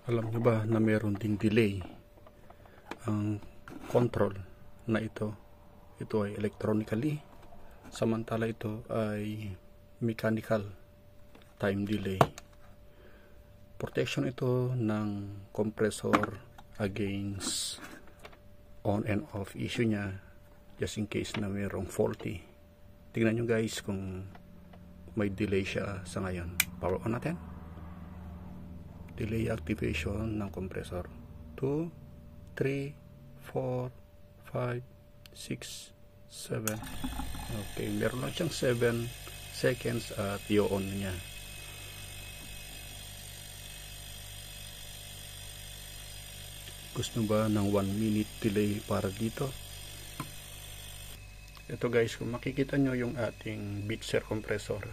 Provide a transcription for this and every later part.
Alam nyo ba na meron ding delay ang control na ito? Ito ay electronically, samantala ito ay mechanical time delay. Protection ito ng compressor against on and off issue niya, just in case na mayroong faulty. Tingnan nyo guys kung may delay siya sa ngayon. Power on natin. Delay activation ng compressor. 2, 3, 4, 5, 6, 7. Okay, meron lang siyang 7 seconds at i-on niya. Gusto ba ng 1 minute delay para dito? Ito guys, kung makikita nyo yung ating Bitzer compressor,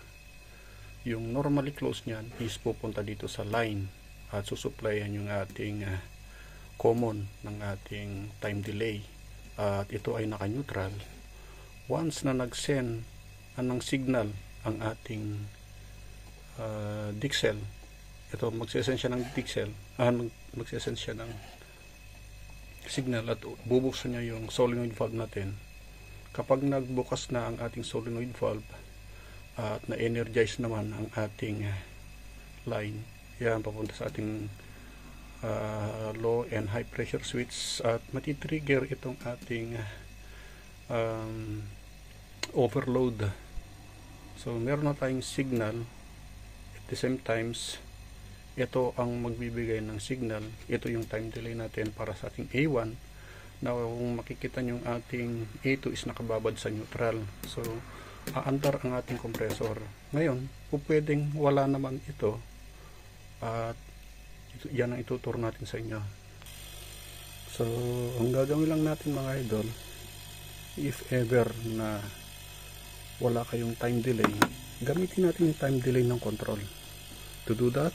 yung normally close nyan is pupunta dito sa line at susuplayan yung ating common ng ating time delay, at ito ay naka-neutral. Once na nag-send ng signal ang ating Dixel, ito magsesend siya ng Dixel, magsesend siya ng signal at bubuksan niya yung solenoid valve natin. Kapag nagbukas na ang ating solenoid valve at na-energize naman ang ating line, yan papunta sa ating low and high pressure switch at matitrigger itong ating overload. So meron na tayong signal, at the same times ito ang magbibigay ng signal. Ito yung time delay natin para sa ating A1. Na kung makikita nyo, yung ating A2 is nakababad sa neutral, so aandar ang ating compressor. Ngayon pwedeng wala naman ito, at yan ang ituturo natin sa inyo. So ang gagawin lang natin mga idol, if ever na wala kayong time delay, gamitin natin yung time delay ng control. To do that,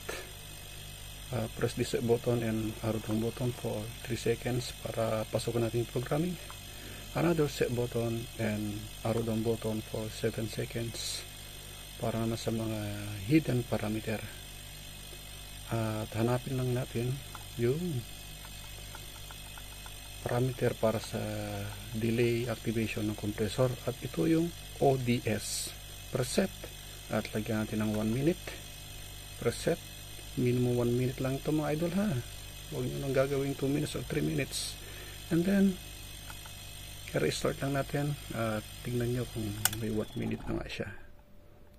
press this button and arrow down button for 3 seconds para pasukin natin yung programming. Another set button and arrow down button for 7 seconds para naman sa mga hidden parameter. At hanapin lang natin yung parameter para sa delay activation ng compressor, at ito yung ODS preset, at lagyan natin ng 1 minute preset. Minimum 1 minute lang ito mga idol ha, huwag nyo nang gagawing 2 minutes or 3 minutes. And then restart lang natin at tingnan nyo kung may 1 minute na nga siya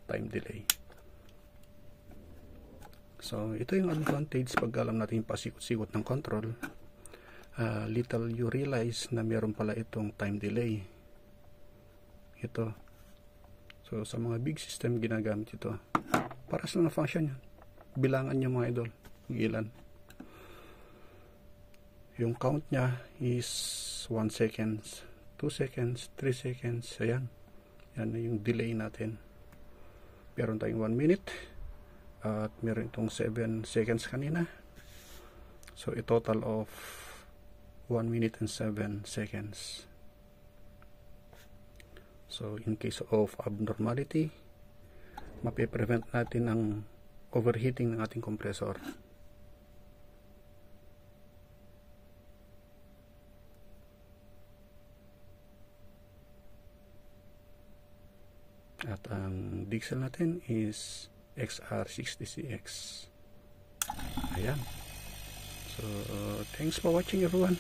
time delay. So ito yung advantage pag alam natin yung pasikot-sikot ng control. Little you realize na meron pala itong time delay ito. So sa mga big system ginagamit ito para sa mga function yan. Bilangan nyo mga idol kung ilan. Yung count nya is 1 seconds, 2 seconds, 3 seconds. Ayan, yan na yung delay natin. Meron tayong 1 minute at meron itong 7 seconds kanina. So a total of 1 minute and 7 seconds. So in case of abnormality, mapiprevent natin ang overheating ng ating compressor. At ang Dixel natin is XR60CX. Ayan. So thanks for watching everyone.